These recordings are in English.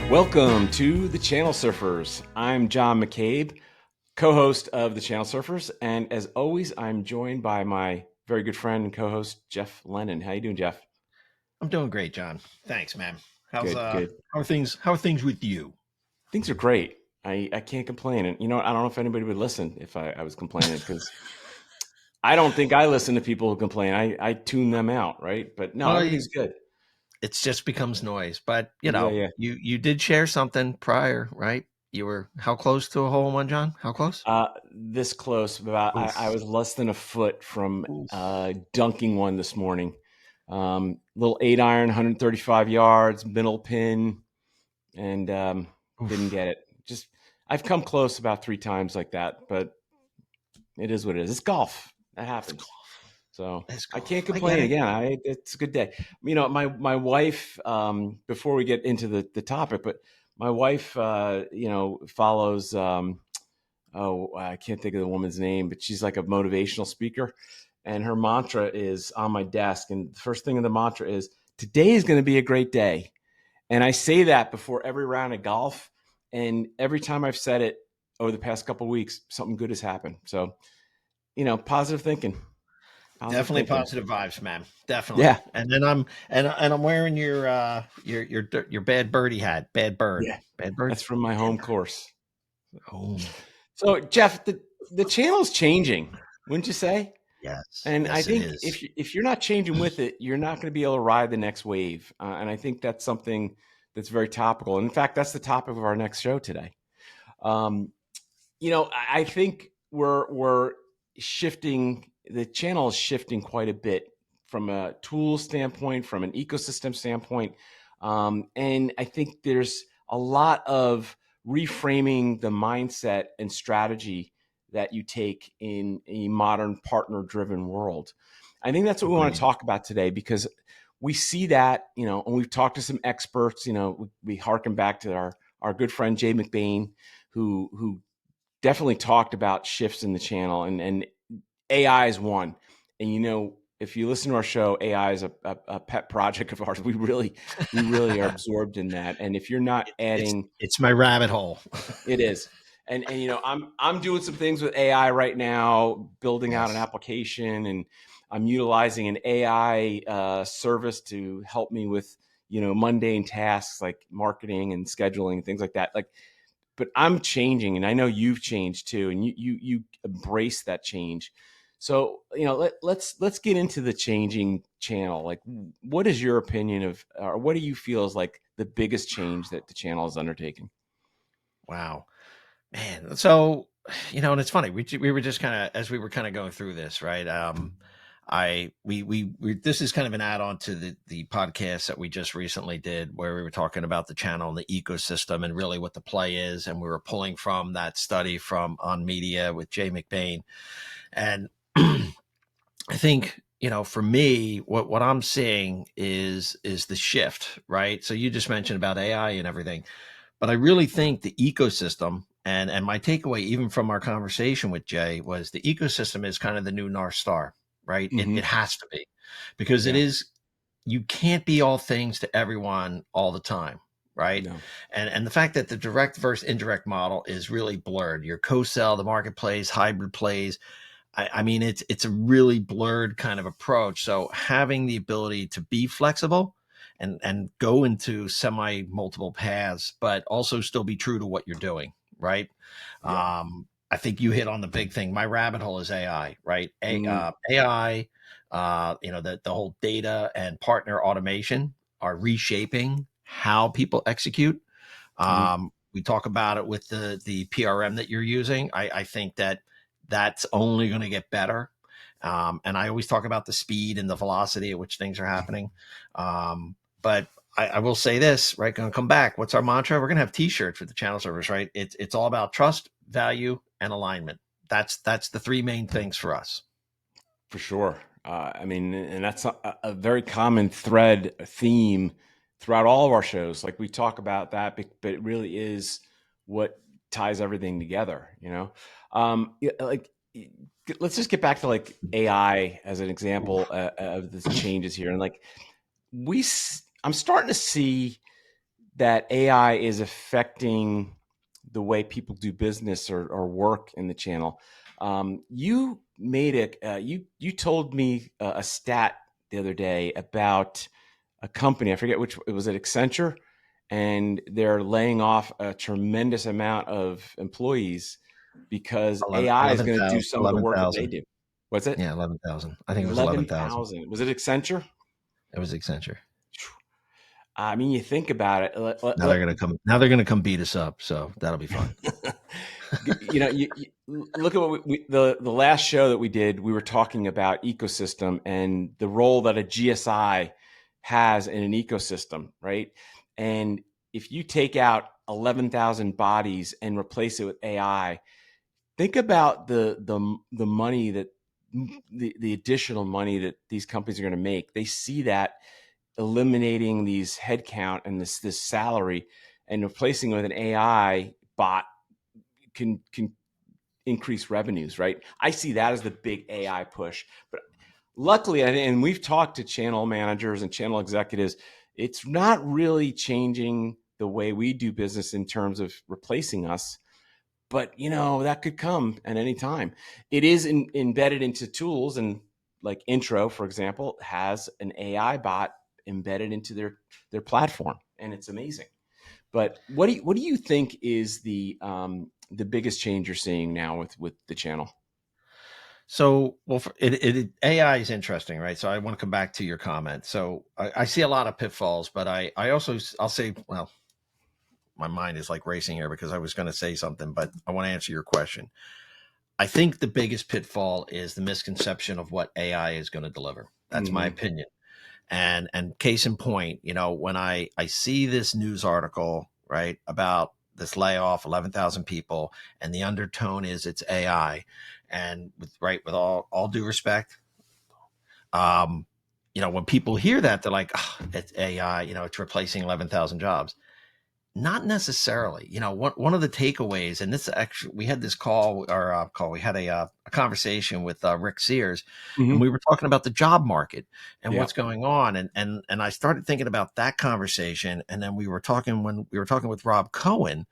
Welcome to the Channel Surfers. I'm John McCabe, co-host of the Channel Surfers, and as always, I'm joined by my very good friend and co-host Jeff Lennon. How you doing, Jeff? I'm doing great, John. Thanks, man. How's Good, good. how are things? How are things with you? Things are great. I can't complain, and I don't know if anybody would listen if I was complaining because I don't think I listen to people who complain. I tune them out, right? But no, Well, everything's good. it's just becomes noise. But Yeah, yeah. you did share something prior, right? You were how close to a hole in one, John? How close? This close, about I Oof. was less than a foot from Oof. dunking one this morning. Little 8 iron, 135 yards, middle pin, and didn't Oof. get it. Just I've come close about 3 times like that, but it is what it is. It's golf. That It's happens. golf. So It's I can't golf. I get complain. it. Again, it's a good day. My wife. Before we get into the topic, but my wife, follows. I can't think of the woman's name, but she's like a motivational speaker, and her mantra is on my desk. And the first thing in the mantra is, "Today is going to be a great day." And I say that before every round of golf, and every time I've said it over the past couple of weeks, something good has happened. So, positive thinking, positive Definitely thinking. positive vibes, man. Definitely. Yeah, And then I'm wearing your bad birdie hat. Bad bird. yeah. Bad bird. That's from my Bad home bird. course. Home. So, Jeff, the channel's changing, wouldn't you say? Yes. And I Yes, it think is. if you're not changing with it, you're not going to be able to ride the next wave. And I think that's something that's very topical. In fact, that's the topic of our next show today. Um, I think we're shifting. The channel is shifting quite a bit from a tool standpoint, from an ecosystem standpoint, and I think there's a lot of reframing the mindset and strategy that you take in a modern partner-driven world. I think that's what we want to Agreed. talk about today because we see that, and we've talked to some experts. We harken back to our good friend Jay McBain, who definitely talked about shifts in the channel, and AI is one. And if you listen to our show, AI is a pet project of ours. We really are absorbed in that. And if you're not it's adding, it's my rabbit hole. it is. And I'm doing some things with AI right now, building out an Yes. application, and I'm utilizing an AI service to help me with mundane tasks like marketing and scheduling, things like that. But I'm changing, and I know you've changed too, and you embrace that change. So let's get into the changing channel. Like, what is your opinion of, or what do you feel is like the biggest change that the channel is undertaking? Wow, man. So, and it's funny. We were just kind of as we were kind of going through this, right? I we this is kind of an add on to the podcast that we just recently did, where we were talking about the channel and the ecosystem and really what the play is, and we were pulling from that study from on media with Jay McBain, and I think for me, what I'm seeing is the shift, right? So you just mentioned about AI and everything. But I really think the ecosystem and my takeaway, even from our conversation with Jay, was the ecosystem is kind of the new North Star, right? It Hmm. has to be because it Yeah. is, you can't be all things to everyone all the time, right? No. And the fact that the direct versus indirect model is really blurred. Your co-sell, the marketplace, hybrid plays. I mean, it's a really blurred kind of approach. So having the ability to be flexible and go into semi multiple paths, but also still be true to what you're doing, right? Yeah. I think you hit on the big thing. My rabbit hole is AI, right? Mm. AI, the whole data and partner automation are reshaping how people execute. Mm. We talk about it with the PRM that you're using. I think that's only going to get better. And I always talk about the speed and the velocity at which things are happening. But I will say this, right? Going to come back. What's our mantra? We're going to have T-shirts with the channel service, right? It's all about trust, value, and alignment. That's the three main things for us. For sure. I mean, and that's a very common thread, a theme throughout all of our shows. Like, we talk about that, but it really is what ties everything together. Yeah, like, let's just get back to like AI as an Ooh. example of the changes here. And like, I'm starting to see that AI is affecting the way people do business or work in the channel. You made it. You told me a stat the other day about a company. I forget which. It was at Accenture, and they're laying off a tremendous amount of employees because 11 AI is going to do 11,000. some of the work that they 11,000. do. What's it? Yeah, 11,000. I think it was 11,000. 11,000. Was it Accenture? It was Accenture. I mean, you think about it. Now they're gonna come. Now they're gonna come beat us up. So that'll be fun. You look at what the last show that we did. We were talking about ecosystem and the role that a GSI has in an ecosystem, right? And if you take out 11,000 bodies and replace it with AI, think about the money that the additional money that these companies are going to make. They see that eliminating these headcount and this salary and replacing it with an AI bot can increase revenues, right? I see that as the big AI push. But luckily, and we've talked to channel managers and channel executives, it's not really changing the way we do business in terms of replacing us. But that could come at any time. It is embedded into tools, and like Intro, for example, has an AI bot embedded into their platform, and it's amazing. But what do you think is the biggest change you're seeing now with the channel? So, well, AI is interesting, right? So, I want to come back to your comment. So, I see a lot of pitfalls, but I also I'll say, well, my mind is like racing here because I was going to say something, but I want to answer your question. I think the biggest pitfall is the misconception of what AI is going to deliver. That's my Mm-hmm. opinion. And case in point, when I see this news article, right, about this layoff, 11,000 people, and the undertone is it's AI, and with all due respect, um, when people hear that, they're like, oh, it's AI, it's replacing 11,000 jobs. Not necessarily. One of the takeaways, and this actually, we had this we had a conversation with Rick Sears, and Mm-hmm. we were talking about the job market and Yeah. what's going on, and I started thinking about that conversation, and then when we were talking with Rob Cohen,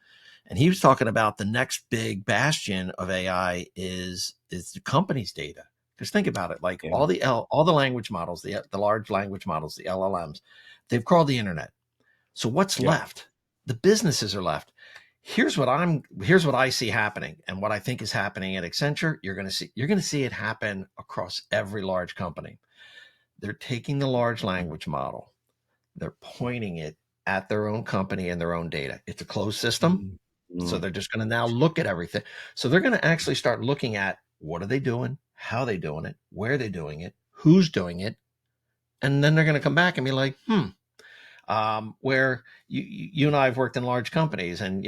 and he was talking about the next big bastion of AI is the company's data. Because think about it, like Yeah. all the language models, the large language models, the LLMs, they've crawled the internet. So what's Yeah. left? The businesses are left. Here's what I see happening, and what I think is happening at Accenture. You're going to see it happen across every large company. They're taking the large language model, they're pointing it at their own company and their own data. It's a closed system, so Mm-hmm. they're just going to now look at everything. So they're going to actually start looking at what are they doing, how are they doing it, where they're doing it, who's doing it, and then they're going to come back and be like, where you and I have worked in large companies, and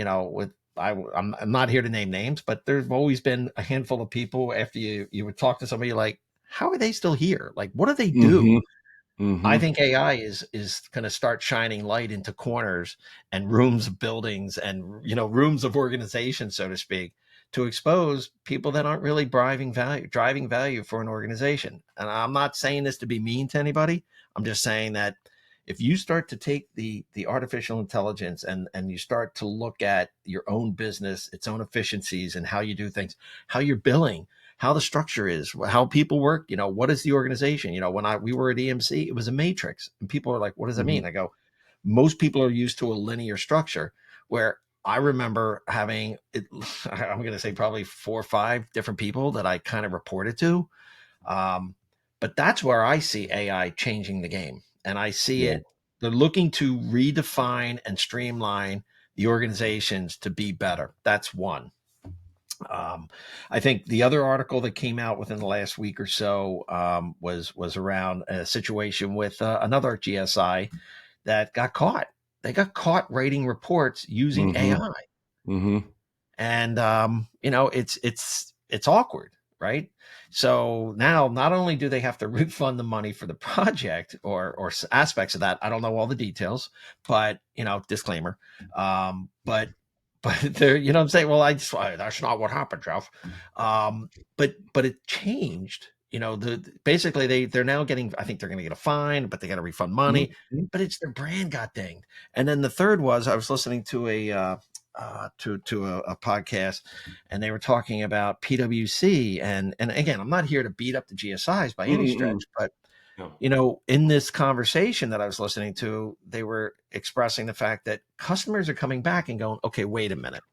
I'm not here to name names, but there's always been a handful of people after you would talk to somebody like, how are they still here? Like, what do they do? Mm-hmm. I Mm-hmm. think AI is going to start shining light into corners and rooms of buildings and rooms of organization, so to speak, to expose people that aren't really driving value for an organization. And I'm not saying this to be mean to anybody. I'm just saying that if you start to take the artificial intelligence and you start to look at your own business, its own efficiencies, and how you do things, how you're billing, how the structure is, how people work, what is the organization? When we were at EMC, it was a matrix, and people are like, what does that Mm-hmm. mean? I go, most people are used to a linear structure, where I remember having it, I'm going to say probably 4 or 5 different people that I kind of reported to. Um, but that's where I see AI changing the game. And I see Yeah. it, they're looking to redefine and streamline the organizations to be better. That's one. Um, I think the other article that came out within the last week or so was around a situation with another GSI that got caught. They got caught writing reports using Mm-hmm. AI, Mm-hmm. and it's awkward, right? So now, not only do they have to refund the money for the project or aspects of that, I don't know all the details, but disclaimer. But they're, I'm saying, well, that's not what happened, Jeff. But it changed. basically they're now getting, I think they're going to get a fine, but they got to refund money, Mhm. but it's their brand got dinged. And then the third was, I was listening to a podcast, and they were talking about PwC, and again, I'm not here to beat up the GSIs by any Mm-mm-mm. stretch, but No. in this conversation that I was listening to, they were expressing the fact that customers are coming back and going, okay, wait a minute,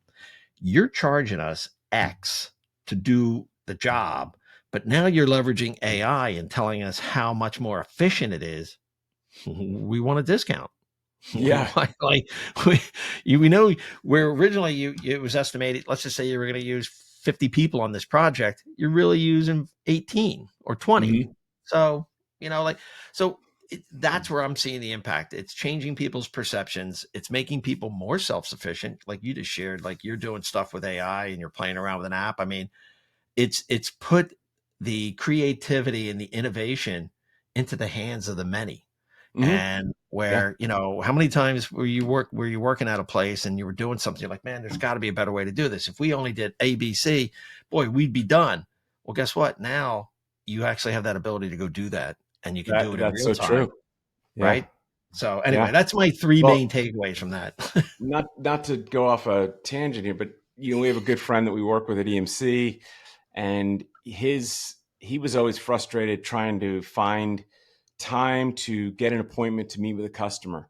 you're charging us X to do the job, but now you're leveraging AI and telling us how much more efficient it is. We want a discount. Yeah. Like we know where originally it was estimated. Let's just say you were going to use 50 people on this project. You're really using 18 or 20. Mhm. So like so. That's where I'm seeing the impact. It's changing people's perceptions. It's making people more self-sufficient, like you just shared. Like you're doing stuff with AI and you're playing around with an app. I mean, it's put the creativity and the innovation into the hands of the many. Mhm. And Yeah. where, how many times were you working at a place and you were doing something, you're like, man, there's got to be a better way to do this. If we only did ABC, boy, we'd be done. Well, guess what? Now you actually have that ability to go do that, and you can do it in That's real so time, true. Yeah. right? So Yeah. anyway, that's my three Well, main takeaways from that. not to go off a tangent here, but we have a good friend that we work with at EMC, and he was always frustrated trying to find time to get an appointment to meet with a customer,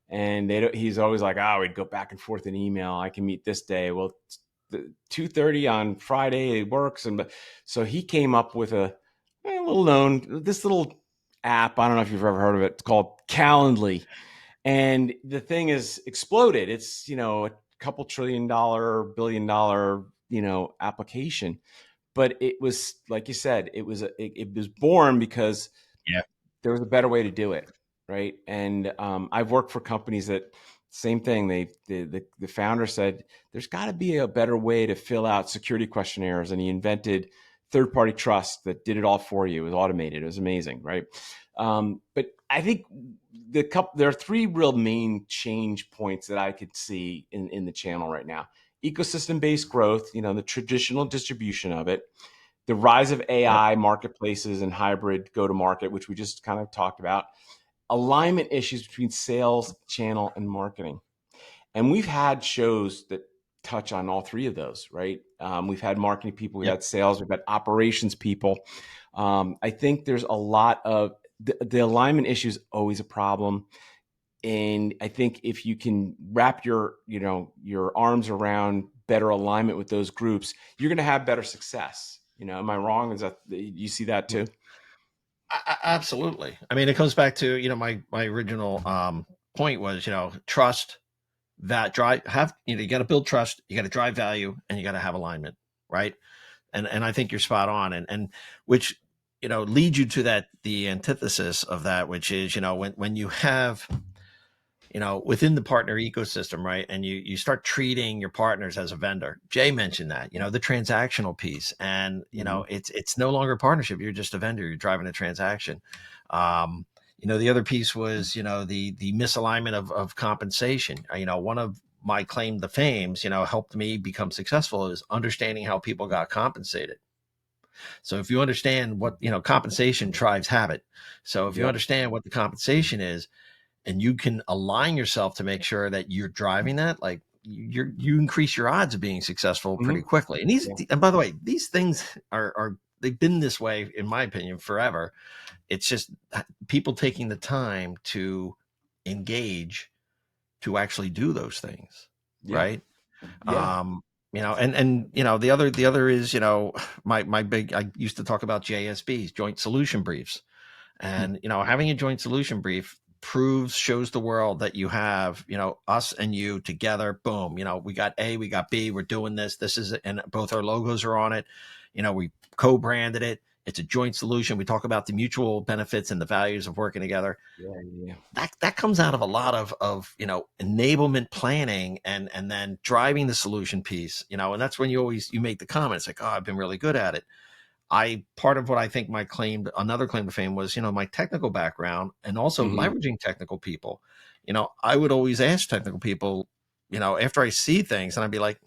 and he's always like, "Oh, we'd go back and forth in email. I can meet this day. Well, 2:30 on Friday it works." And so he came up with this little app. I don't know if you've ever heard of it. It's called Calendly, and the thing is exploded. It's a couple $1 trillion, $1 billion application, but it was, like you said, it was born because Yeah. there was a better way to do it, right? And I've worked for companies that same thing. The founder said there's got to be a better way to fill out security questionnaires, and he invented third party trust that did it all for you. It was automated. It was amazing, right? But I think there are three real main change points that I could see in the channel right now: ecosystem based growth, the traditional distribution of it; the rise of Yep. AI marketplaces and hybrid go to market, which we just kind of talked about; alignment issues between sales, channel, and marketing. And we've had shows that touch on all three of those, right? We've had marketing people, we've Yep. had sales, we've had operations people. I think there's a lot of the alignment issue is always a problem. And I think if you can wrap your arms around better alignment with those groups, you're going to have better success. Am I wrong? Is that you see that too? Absolutely. I mean, it comes back to my original point was trust, that drive, have you got to build trust, you got to drive value, and you got to have alignment, right? And I think you're spot on, and which leads you to the antithesis of that, which is when you have within the partner ecosystem, right? And you start treating your partners as a vendor. Jay mentioned that, the transactional piece, and Mhm. it's no longer a partnership. You're just a vendor. You're driving a transaction. The other piece was, the misalignment of compensation. One of my claim to fames, helped me become successful is understanding how people got compensated. So if you understand what, compensation drives habit. So if you Yep. understand what the compensation is, and you can align yourself to make sure that you're driving that, like you increase your odds of being successful pretty Mhm. quickly. Yeah. And by the way, these things are they've been this way, in my opinion, forever. It's just people taking the time to engage to actually do those things, Yeah. right? Yeah. um and the other is, my big, I used to talk about JSBs, joint solution briefs. And having a joint solution brief shows the world that you have, us and you together. Boom, we got A, we got B, we're doing this is, and both our logos are on it. We co-branded it. It's a joint solution. We talk about the mutual benefits and the values of working together. Yeah. Yeah. That comes out of a lot of enablement planning, and then driving the solution piece. And that's when you make the comments like, oh, I've been really good at it. Part of what I think another claim to fame was, my technical background, and also Mhm. leveraging technical people. I would always ask technical people, after I see things, and I'd be like,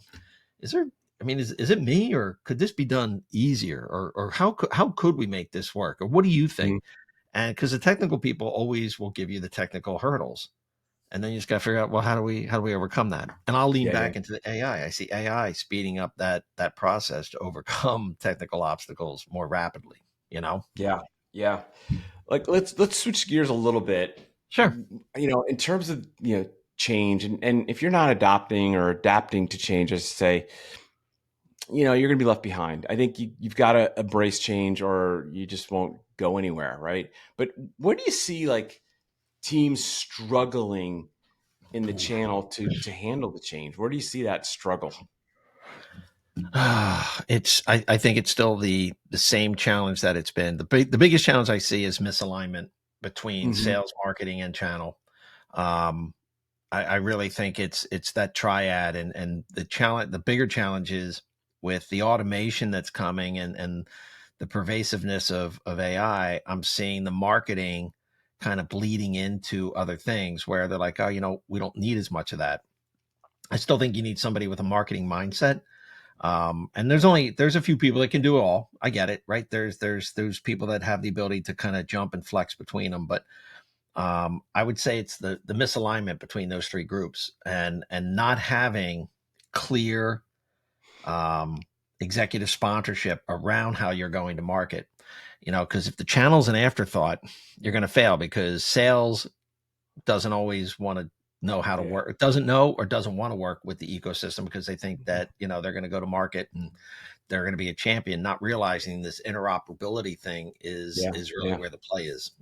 is there I mean, is it me, or could this be done easier, or how could we make this work, or what do you think? Mhm. And because the technical people always will give you the technical hurdles, and then you just got to figure out, well, how do we overcome that? And I'll lean Yeah, yeah, back into the AI. I see AI speeding up that process to overcome technical obstacles more rapidly. You know? yeah, yeah. Like let's switch gears a little bit. Sure. In terms of change, and if you're not adopting or adapting to change, I should say, you're going to be left behind. I think you've got to embrace change, or you just won't go anywhere, right? But where do you see like teams struggling in the Ooh. channel to handle the change? Where do you see that struggle? I think it's still the same challenge that it's been. The biggest challenge I see is misalignment between Hmm. sales, marketing, and channel. Um, I really think it's that triad, and the bigger challenge is with the automation that's coming, and the pervasiveness of AI. I'm seeing the marketing kind of bleeding into other things where they're like, oh, we don't need as much of that. I still think you need somebody with a marketing mindset. And there's a few people that can do it all. I get it, right? There's people that have the ability to kind of jump and flex between them, but I would say it's the misalignment between those three groups, and not having clear um, executive sponsorship around how you're going to market. Because if the channel's an afterthought, you're going to fail, because sales doesn't always want to know how to Yeah. work. It doesn't know or doesn't want to work with the ecosystem, because they think that they're going to go to market and they're going to be a champion, not realizing this interoperability thing is Yeah. is really Yeah. where the play is.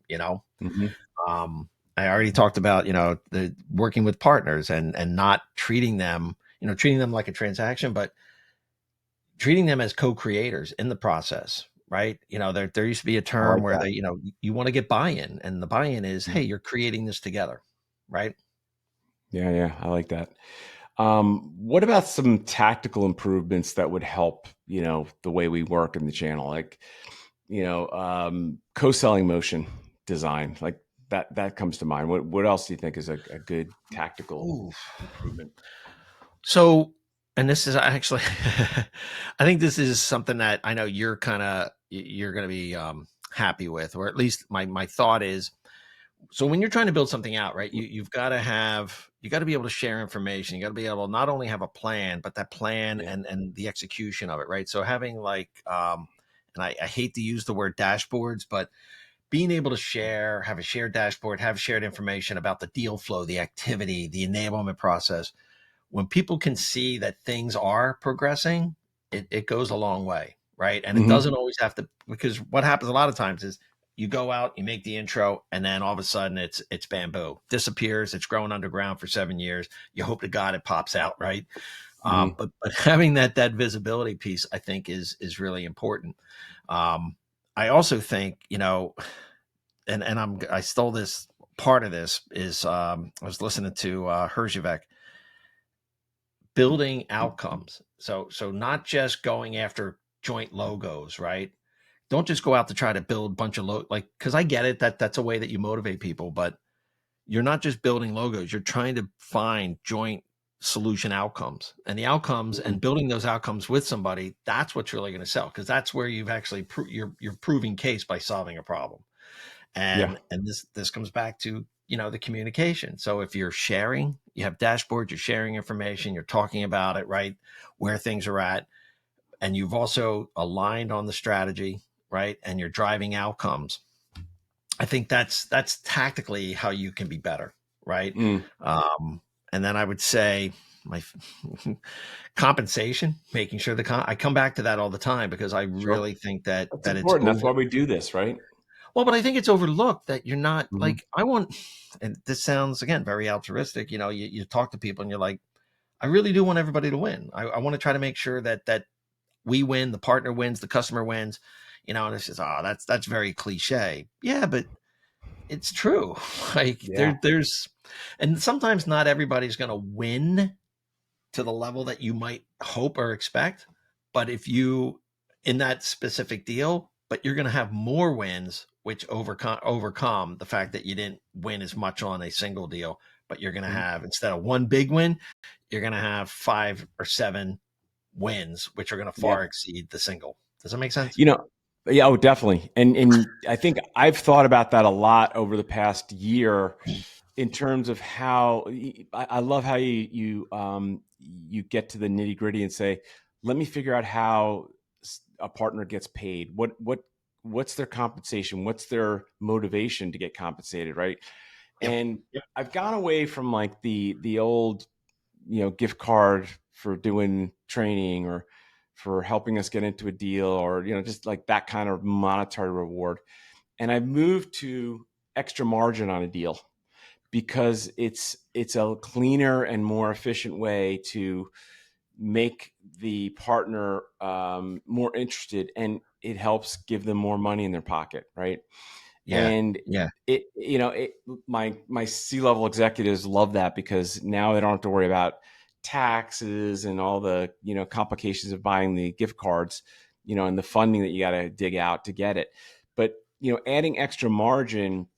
Hmm. um, I already talked about the working with partners, and not treating them like a transaction, but treating them as co-creators in the process, right? There used to be a I term like where that. you want to get buy-in, and the buy-in is, Mm. hey, you're creating this together, right? Yeah, yeah, I like that. What about some tactical improvements that would help, the way we work in the channel? Like, co-selling motion design, like that comes to mind. What else do you think is a good tactical Ooh. improvement? So, and this is actually, I think this is something that I know you're going to be happy with, or at least my thought is. So when you're trying to build something out, right, you got to be able to share information. You got to be able to not only have a plan, but that plan Yeah. and the execution of it, right? So having like, and I hate to use the word dashboards, but being able to have a shared dashboard, have shared information about the deal flow, the activity, the enablement process. When people can see that things are progressing, it goes a long way, right? And it Hmm. doesn't always have to, because what happens a lot of times is you go out, you make the intro, and then all of a sudden it's bamboo, disappears. It's grown underground for 7 years. You hope to God it pops out, right? Hmm. But having that visibility piece, I think, is really important. Um, I also think, and I stole this part of this is I was listening to Herzivek, building outcomes. So not just going after joint logos, right? Don't just go out to try to build a bunch of like, because I get it that that's a way that you motivate people, but you're not just building logos. You're trying to find joint solution outcomes, and the outcomes, Hmm. and building those outcomes with somebody. That's what's really going to sell, because that's where you've actually you're proving case by solving a problem. Yeah. And this comes back to the communication. So if you're sharing, you have dashboards, you're sharing information, you're talking about it, right, where things are at, and you've also aligned on the strategy, right, and you're driving outcomes. I think that's tactically how you can be better, right? Mm. um, and then I would say my compensation, making sure I come back to that all the time, because I Sure. really think that That's that it's important. That's over. why we do this, right? Well, but I think it's overlooked that you're not Hmm. like, I want, and this sounds again very altruistic. You talk to people and you're like, I really do want everybody to win. I want to try to make sure that we win, the partner wins, the customer wins. And it's just, that's very cliche. Yeah, but it's true. Like Yeah. and sometimes not everybody's going to win to the level that you might hope or expect. But if you, in that specific deal, but you're going to have more wins, which overcome the fact that you didn't win as much on a single deal. But you're going to Mhm. have, instead of one big win, you're going to have 5 or 7 wins, which are going to Yeah. far exceed the single. Does that make sense? You know, yeah, oh, definitely. And I think I've thought about that a lot over the past year in terms of how I love how you get to the nitty gritty and say, let me figure out how a partner gets paid. What's their compensation? What's their motivation to get compensated, right? Yep. And Yep. I've gone away from like the old, gift card for doing training or for helping us get into a deal, or just like that kind of monetary reward. And I've moved to extra margin on a deal because it's a cleaner and more efficient way to make the partner more interested, and it helps give them more money in their pocket, right? Yeah. And Yeah. my C-level executives love that because now they don't have to worry about taxes and all the complications of buying the gift cards, and the funding that you got to dig out to get it. But adding extra margin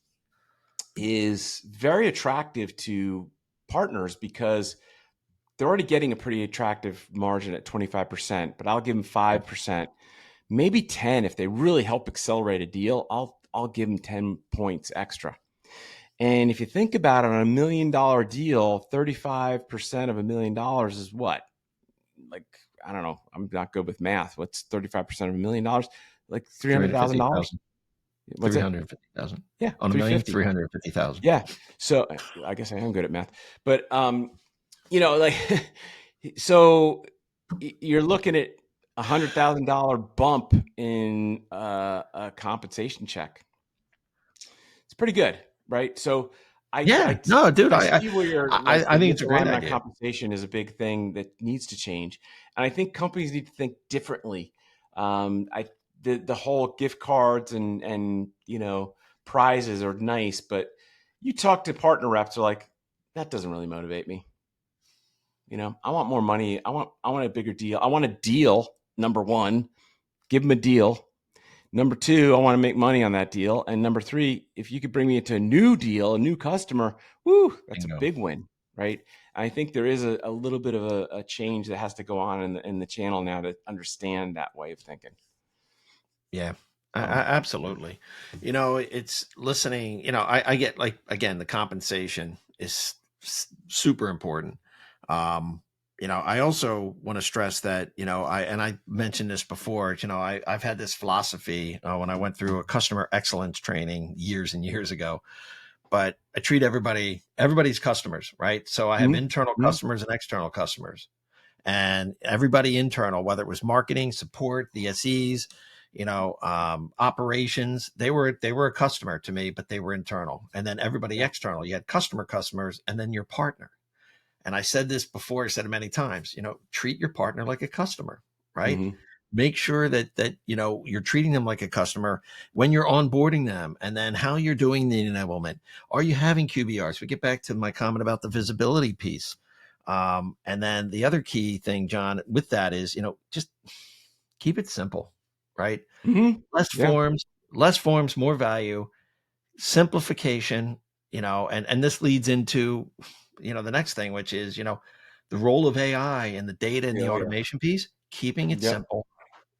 is very attractive to partners because they're already getting a pretty attractive margin at 25%, but I'll give them 5%, maybe 10 if they really help accelerate a deal. I'll give them 10 points extra. And if you think about it, on $1 million deal, 35% of $1 million is what? Like, I don't know. I'm not good with math. What's 35% of $1 million? Like $300,000. 350,000. What's it? 350,000 Yeah, on a million. 350. 350,000. Yeah. So I guess I am good at math, but like, so you're looking at $100,000 bump in a compensation check. It's pretty good, right? So Yeah. No, dude. I see where you're like I the think it's a great misalignment on idea. compensation is a big thing that needs to change, and I think companies need to think differently. I the whole gift cards and prizes are nice, but you talk to partner reps, they're like, that doesn't really motivate me. I want more money. I want a bigger deal. I want a deal. Number one, give them a deal. Number two, I want to make money on that deal. And number three, if you could bring me into a new deal, a new customer, woo, that's a Bingo. big win, right? I think there is a little bit of a change that has to go on in the channel now to understand that way of thinking. Yeah. Um, Absolutely. It's listening. I get, like, again, the compensation is super important. Um, I also want to stress that, I mentioned this before, I've had this philosophy when I went through a customer excellence training years and years ago, but I treat everybody's customers, right? So I have mhm, internal mhm. customers and external customers, and everybody internal, whether it was marketing, support, the SEs, operations, they were a customer to me, but they were internal. And then everybody Yeah. external, you had customers, and then your partner. And I said this before, I said it many times, treat your partner like a customer, right? Mhm. Make sure that you're treating them like a customer when you're onboarding them, and then how you're doing the enablement. Are you having QBRs? We get back to my comment about the visibility piece. And then the other key thing, John, with that is, just keep it simple, right? Mhm. Less Yeah. forms, more value, simplification, and this leads into, the next thing, which is, the role of AI and the data and the Oh, yeah. automation piece, keeping it Yep. simple,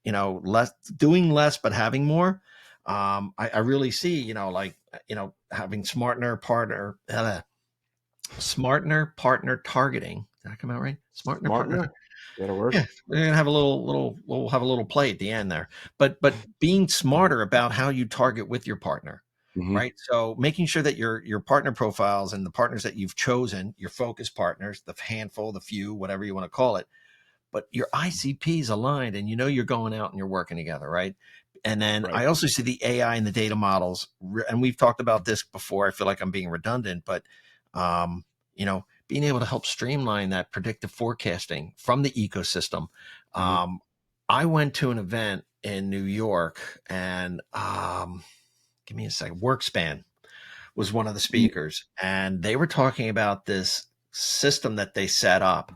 less, doing less, but having more. I really see, having smarter partner targeting. Did that come out right? Smarter partner. Smartener. Better word. Yeah, we're gonna have a we'll have a little play at the end there. But being smarter about how you target with your partner, Mhm. right? So making sure that your partner profiles and the partners that you've chosen, your focus partners, the handful, the few, whatever you want to call it, but your ICPs aligned, and you're going out and you're working together, right? And then Right. I also see the AI and the data models, and we've talked about this before. I feel like I'm being redundant, but being able to help streamline that predictive forecasting from the ecosystem. Mhm. I went to an event in New York, and give me a second. Workspan was one of the Mhm. speakers, and they were talking about this system that they set up.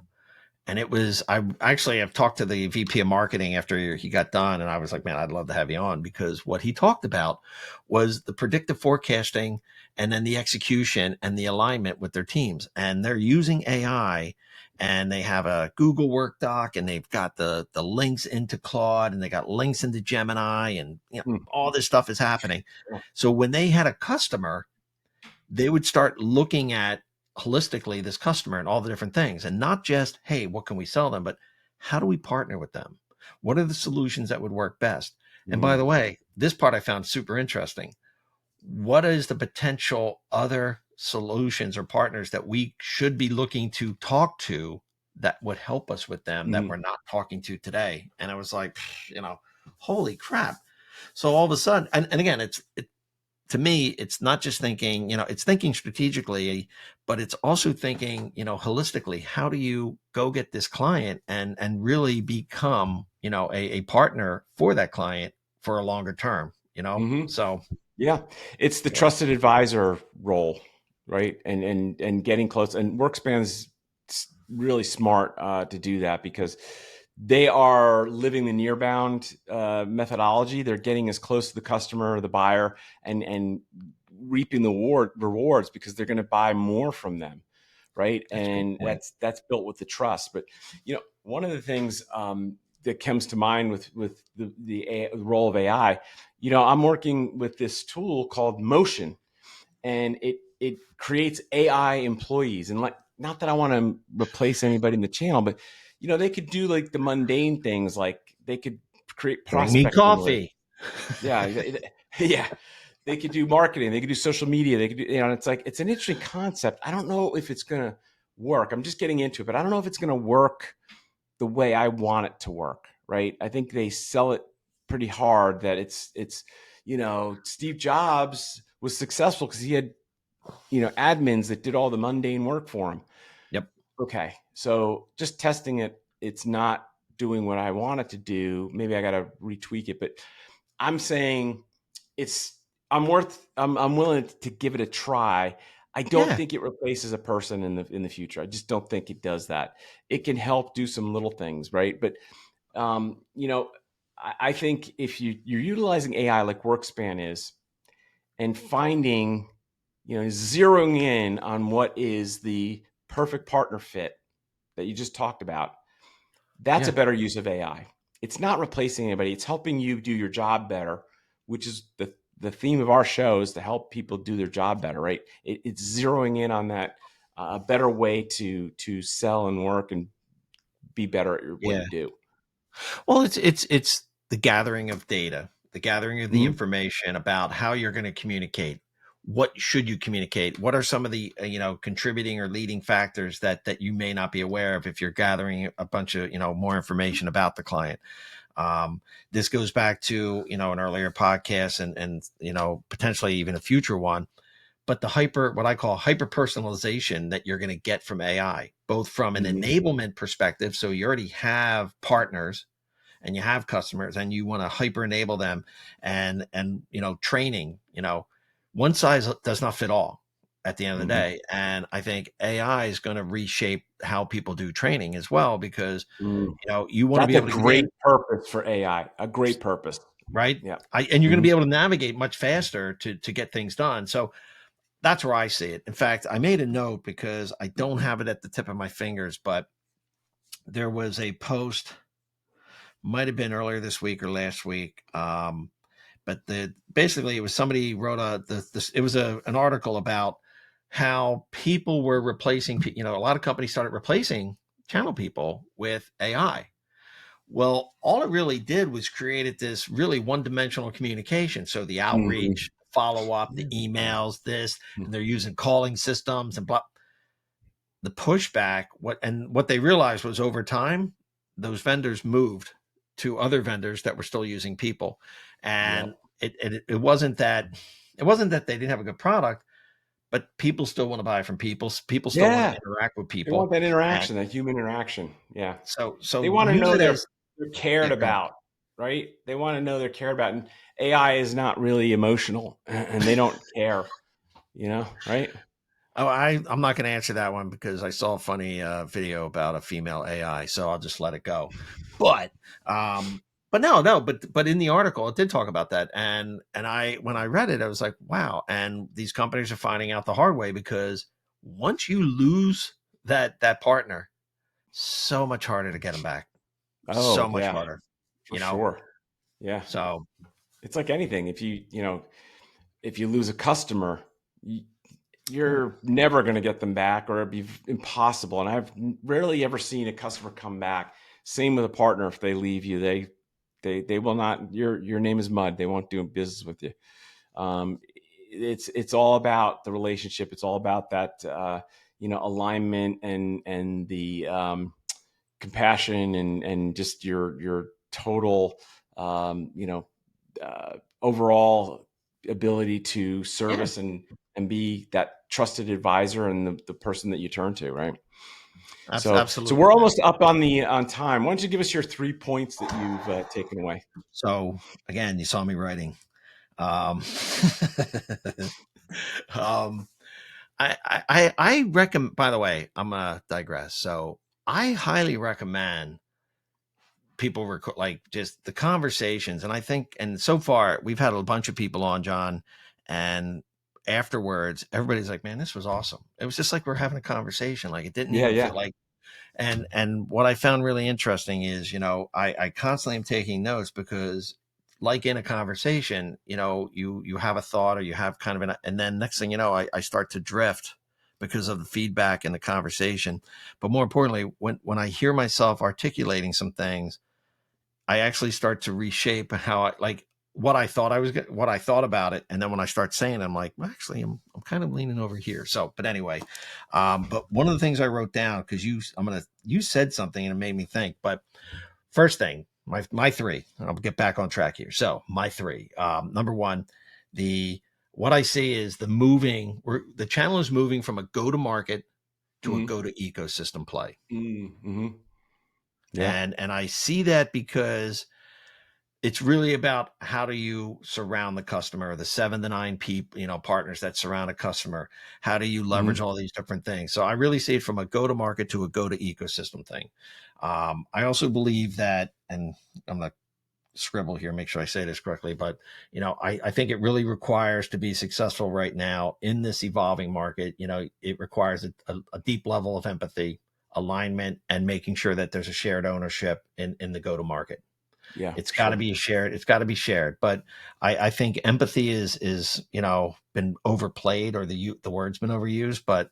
And it was, I've talked to the VP of marketing after he got done, and I was like, man, I'd love to have you on, because what he talked about was the predictive forecasting and then the execution and the alignment with their teams. And they're using AI and they have a Google Work doc, and they've got the links into Claude, and they got links into Gemini, and Hmm. all this stuff is happening. So when they had a customer, they would start looking at holistically this customer and all the different things, and not just, hey, what can we sell them, but how do we partner with them? What are the solutions that would work best? And by Mm. the way, this part I found super interesting. What is the potential other solutions or partners that we should be looking to talk to that would help us with them that Mm. we're not talking to today? And I was like, holy crap. So all of a sudden, and again, to me, it's not just thinking, it's thinking strategically, but it's also thinking, holistically. How do you go get this client and really become, a partner for that client for a longer term, Hmm. So Yeah, it's the yeah, trusted advisor role, right? And getting close. And WorkSpan's really smart to do that because they are living the near-bound methodology. They're getting as close to the customer or the buyer and reaping the rewards because they're going to buy more from them, right? that's a good And point. that's built with the trust. But one of the things that comes to mind with the role of AI, I'm working with this tool called Motion, and it creates AI employees. And like, not that I want to replace anybody in the channel, but they could do like the mundane things, like they could create Bring me prospecting lists. coffee. Yeah, yeah. They could do marketing. They could do social media. They could do, it's like, it's an interesting concept. I don't know if it's going to work. I'm just getting into it, but I don't know if it's going to work the way I want it to work. Right. I think they sell it pretty hard that it's, Steve Jobs was successful because he had, admins that did all the mundane work for him. Yep. Okay. So just testing it, it's not doing what I want it to do. Maybe I got to retweak it, but I'm saying it's I'm willing to give it a try. I don't Yeah. think it replaces a person in the future. I just don't think it does that. It can help do some little things, right? But um, you know, I think if you're utilizing AI like Workspan is, and finding, zeroing in on what is the perfect partner fit that you just talked about, that's a Yeah. better use of AI. It's not replacing anybody. It's helping you do your job better, which is the theme of our show, is to help people do their job better, right? It's zeroing in on that better way to sell and work and be better at what Yeah. you do. Well, it's the gathering of data, the gathering of the Mm-hmm. information about how you're going to communicate. What should you communicate? What are some of the contributing or leading factors that you may not be aware of if you're gathering a bunch of more information about the client? This goes back to an earlier podcast and potentially even a future one. But what I call hyper personalization that you're going to get from AI, both from an Mm-hmm. enablement perspective. So you already have partners and you have customers and you want to hyper enable them and training, one size does not fit all at the end of the Mm-hmm. day. And I think AI is going to reshape how people do training as well, because Mm. you want to That's be a able to get great in, purpose for AI. A great purpose. right? Yeah. And you're going to Mm-hmm. be able to navigate much faster to get things done. So that's where I see it. In fact, I made a note because I don't have it at the tip of my fingers, but there was a post, might have been earlier this week or last week. But basically it was somebody wrote it was an article about how people were replacing, a lot of companies started replacing channel people with AI. Well, all it really did was created this really one-dimensional communication. So the Mm-hmm. outreach, follow up, the emails, this, and they're using calling systems and blah. The pushback, what they realized was over time, those vendors moved to other vendors that were still using people, and Yep. it wasn't that they didn't have a good product, but people still want to buy from people. People still want to Yeah. interact with They want people, that and interaction, that human interaction. Yeah. They so want to use know it as they're cared yeah. Go ahead. about, right? They want to know they're cared about. And AI is not really emotional and they don't care, right? Oh, I'm not going to answer that one because I saw a funny video about a female AI, so I'll just let it go. But um, but in the article it did talk about that, and I when I read it, I was like, wow. And these companies are finding out the hard way, because once you lose that partner, so much harder to get them back. Oh So much yeah, harder, for you know? sure. Yeah, So it's like anything. If you lose a customer, you're never going to get them back, or it'd be impossible. And I've rarely ever seen a customer come back. Same with a partner. If they leave you, they will not. Your name is mud. They won't do business with you. Um, it's all about the relationship. It's all about that alignment and the compassion and just your total um, you know overall ability to yeah, service and be that trusted advisor and the person that you turn to, right? So absolutely, we're man. almost up on time. Why don't you give us your 3 points that you've taken away? So again, you saw me writing. Um, um, I recommend. By the way, I'm gonna digress. So I highly recommend people record like just the conversations, and I think, and so far we've had a bunch of people on, John, and afterwards everybody's like, "Man, this was awesome." It was just like we're having a conversation. Like it didn't Yeah, even feel yeah. like. And what I found really interesting is, I constantly am taking notes because, like in a conversation, you have a thought or you have kind of and then next thing you know, I start to drift because of the feedback in the conversation. But more importantly, when I hear myself articulating some things, I actually start to reshape how I like what I thought what I thought about it. And then when I start saying it, I'm like, well, actually, I'm kind of leaning over here. So, but anyway, but one of the things I wrote down, because you said something and it made me think, but first thing, my three, I'll get back on track here. So my three, number one, the, what I see is the channel is moving from a go to market to a Mm-hmm. go to ecosystem play. Mm-hmm. Yeah. And I see that because it's really about how do you surround the customer, the 7 to 9 people, partners that surround a customer. How do you leverage Mm-hmm. all these different things? So I really see it from a go to market to a go to ecosystem thing. I also believe that, and I'm going to scribble here, make sure I say this correctly, but I think it really requires to be successful right now in this evolving market. It requires a deep level of empathy, alignment, and making sure that there's a shared ownership in the go to market. Yeah, It's for got to sure. be shared. It's got to be shared. But I think empathy is been overplayed, or the word's been overused. But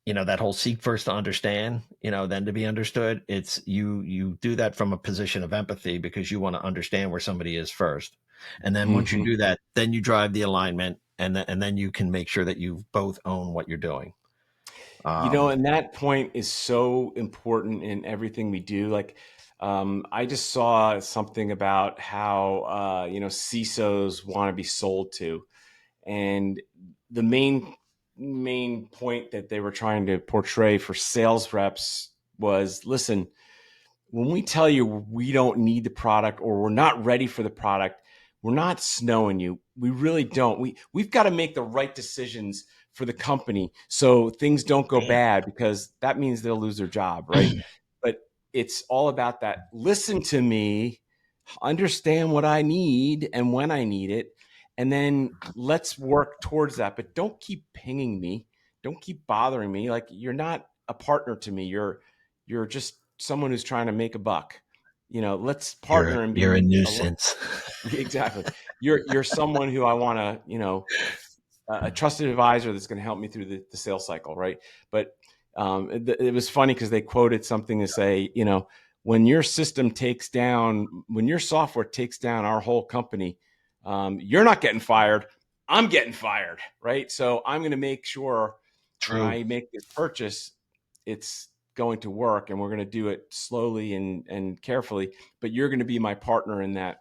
that whole seek first to understand, then to be understood. It's you do that from a position of empathy because you want to understand where somebody is first, and then once you Mm-hmm. do that, then you drive the alignment, and then you can make sure that you both own what you're doing. Um, And that point is so important in everything we do. Like, I just saw something about how, CISOs want to be sold to. And the main point that they were trying to portray for sales reps was, listen, when we tell you we don't need the product or we're not ready for the product, we're not snowing you. We really don't. We've got to make the right decisions for the company so things don't go bad, because that means they'll lose their job, right? But it's all about that. Listen to me, understand what I need and when I need it, and then let's work towards that. But don't keep pinging me. Don't keep bothering me. Like, you're not a partner to me. You're just someone who's trying to make a buck. Let's partner and you're a be nuisance. exactly. You're someone who I want to, a trusted advisor that's going to help me through the sales cycle, right? But it was funny because they quoted something to say, when your when your software takes down our whole company, you're not getting fired. I'm getting fired, right? So I'm going to make sure when True. I make this purchase, it's going to work, and we're going to do it slowly and carefully. But you're going to be my partner in that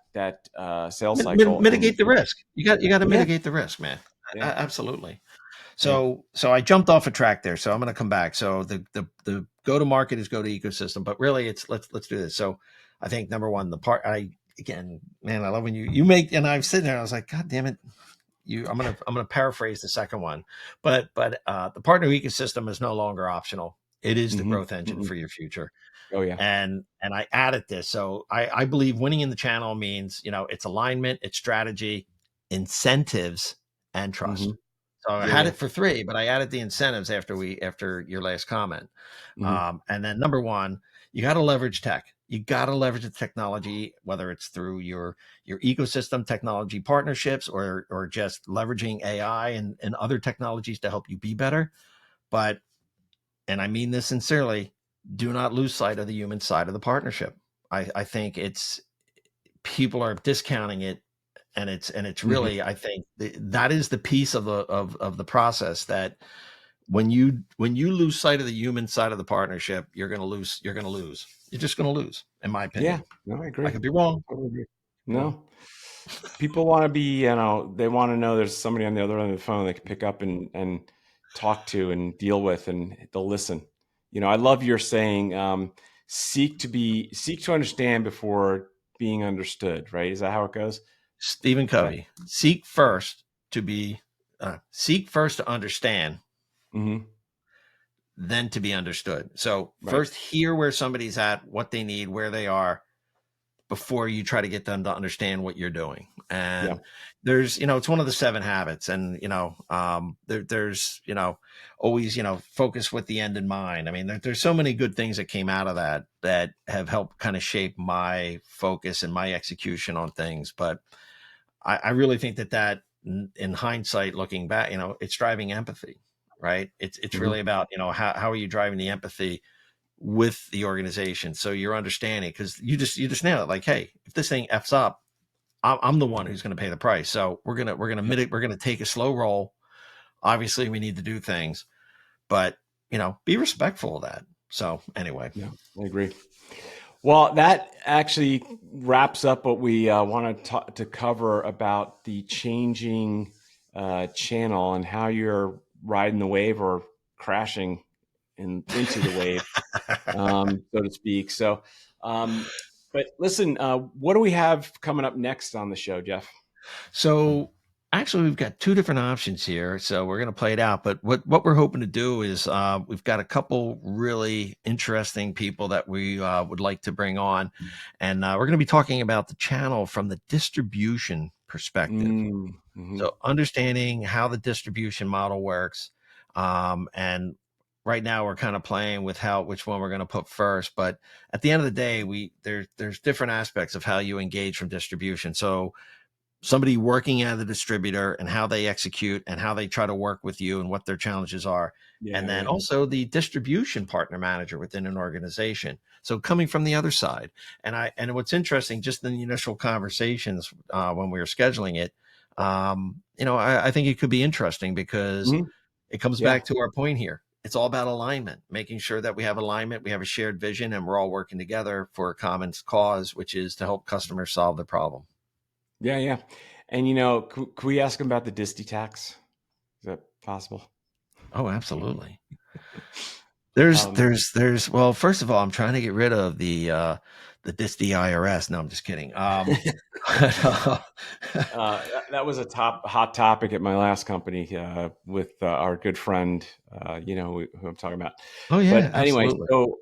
sales cycle, and Mitigate the risk. You got to yeah, mitigate the risk, man. yeah, Absolutely. yeah. So I jumped off a track there. So I'm going to come back. So the go to market is go to ecosystem, but really it's let's do this. So I think number one, the part I again, man, I love when you make, and I'm sitting there, I was like, God damn it. I'm gonna paraphrase the second one, but the partner ecosystem is no longer optional. It is the Hmm. growth engine Hmm. for your future. Oh yeah. And I added this. So I believe winning in the channel means, it's alignment, it's strategy, incentives, and Hmm. trust. So I Yeah, had yeah. it for 3, but I added the incentives after your last comment. Hmm. And then number 1, you got to leverage tech. You got to leverage the technology, whether it's through your ecosystem technology partnerships or just leveraging AI and other technologies to help you be better. But, and I mean this sincerely, do not lose sight of the human side of the partnership. I think it's people are discounting it, and it's Hmm. really, I think that is the piece of the process that when you lose sight of the human side of the partnership, you're just going to lose, in my Yeah, opinion. no, I I agree. could be wrong. Totally agree. You know, No, people want to be, they want to know there's somebody on the other end of the phone they can pick up and talk to and deal with, and they'll listen. I love your saying, seek to understand before being understood. Right? Is that how it goes? Stephen That. Covey, seek first to understand, Hmm. then to be understood. So Right. first hear where somebody's at, what they need, where they are, before you try to get them to understand what you're doing. Yeah. And it's one of the 7 habits. And, there's, always, focus with the end in mind. I mean, there's so many good things that came out of that have helped kind of shape my focus and my execution on things. But I really think that in hindsight, looking back, it's driving empathy, right? It's Hmm. really about, how are you driving the empathy with the organization, so you're understanding, because you just nail it, like, hey, if this thing f's up, I'm the one who's going to pay the price, so we're gonna Yeah. mitigate, we're gonna take a slow roll. Obviously we need to do things, but be respectful of that. So anyway. Yeah. I agree. Well, that actually wraps up what we wanted to cover about the changing channel and how you're riding the wave or crashing into the wave, so to speak. So, but listen, what do we have coming up next on the show, Jeff? So actually, we've got 2 different options here. So we're going to play it out. But what we're hoping to do is we've got a couple really interesting people that we would like to bring on. And we're going to be talking about the channel from the distribution perspective. Mm-hmm. So understanding how the distribution model works. And right now we're kind of playing with which one we're going to put first. But at the end of the day, there's different aspects of how you engage from distribution. So somebody working at the distributor and how they execute and how they try to work with you and what their challenges are. And Yeah, then yeah. also the distribution partner manager within an organization. So coming from the other side. And what's interesting, just in the initial conversations when we were scheduling it, I think it could be interesting because Hmm. it comes Yeah. back to our point here. It's all about alignment, making sure that we have alignment, we have a shared vision, and we're all working together for a common cause, which is to help customers solve the problem. Yeah, yeah. And could we ask him about the Disty tax? Is that possible? Oh, absolutely. There's Um, there's there's well, first of all, I'm trying to get rid of the DISD IRS. No, I'm just kidding. But, that was a hot topic at my last company with our good friend, who I'm talking about. oh yeah, But anyway, absolutely.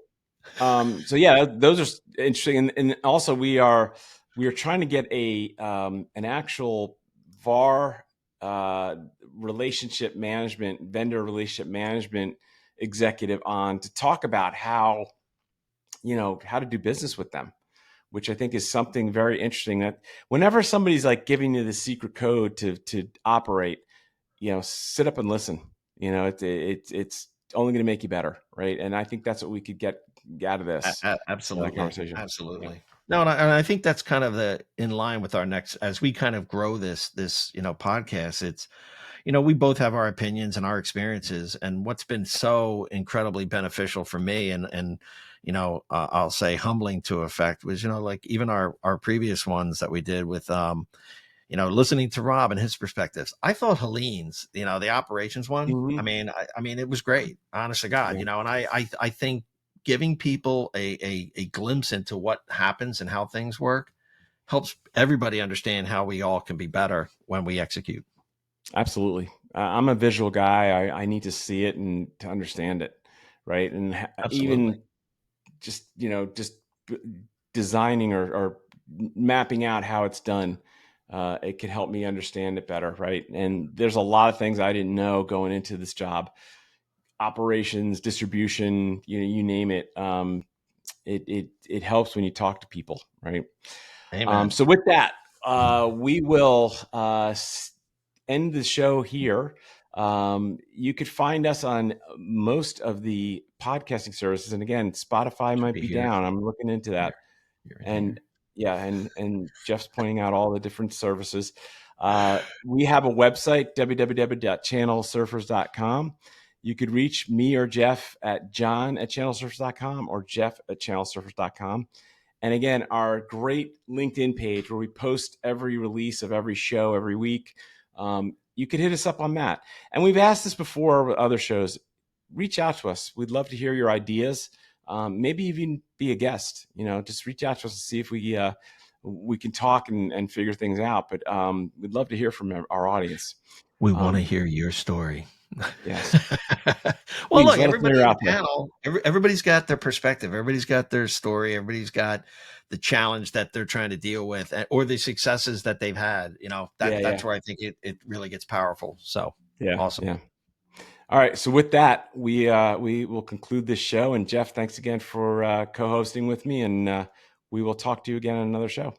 so yeah, those are interesting, and also we are trying to get an actual VAR, uh, vendor relationship management executive on to talk about how to do business with them, which I think is something very interesting. That whenever somebody's like giving you the secret code to operate, sit up and listen. It's only going to make you better, right? And I think that's what we could get out of this Absolutely, conversation. Yeah. absolutely. No, and I think that's kind of the in line with our next, as we kind of grow this podcast. It's, we both have our opinions and our experiences, and what's been so incredibly beneficial for me, and I'll say humbling to effect, was, like, even our previous ones that we did with listening to Rob and his perspectives. I thought Helene's, the operations one, I Hmm. mean, I mean, it was great, honest to God, Yeah. and I think giving people a glimpse into what happens and how things work helps everybody understand how we all can be better when we execute. Absolutely. I'm a visual guy. I need to see it and to understand it, right? And Absolutely. even just b- designing or mapping out how it's done. it could help me understand it better, right? And there's a lot of things I didn't know going into this job: operations, distribution, you name it. It helps when you talk to people, right? Amen. So with that, we will end the show here. You could find us on most of the podcasting services, and again, Spotify Should might be be here. down. I'm looking into that. You're in And here. yeah, and Jeff's pointing out all the different services. We have a website, www.channelsurfers.com. You could reach me or Jeff at john@channelsurfers.com or jeff@channelsurfers.com. And again, our great LinkedIn page where we post every release of every show every week. You could hit us up on that. And we've asked this before with other shows. Reach out to us. We'd love to hear your ideas. Maybe even be a guest. Just reach out to us and see if we can talk and figure things out. But we'd love to hear from our audience. We want to hear your story. Yes. Well, Please look, let us know everybody you're on out the there. panel, everybody's got their perspective. Everybody's got their story. Everybody's got the challenge that they're trying to deal with, or the successes that they've had. That's where I think it really gets powerful. So awesome. Yeah. All right. So with that, we will conclude this show. And Jeff, thanks again for co-hosting with me. And we will talk to you again on another show.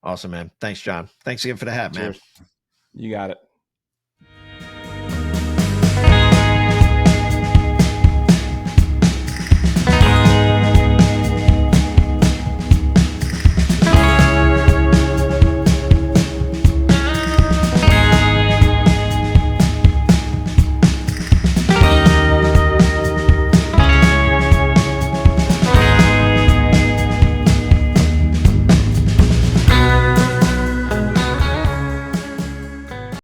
Awesome, man. Thanks, John. Thanks again for the hat, man. Cheers. You got it.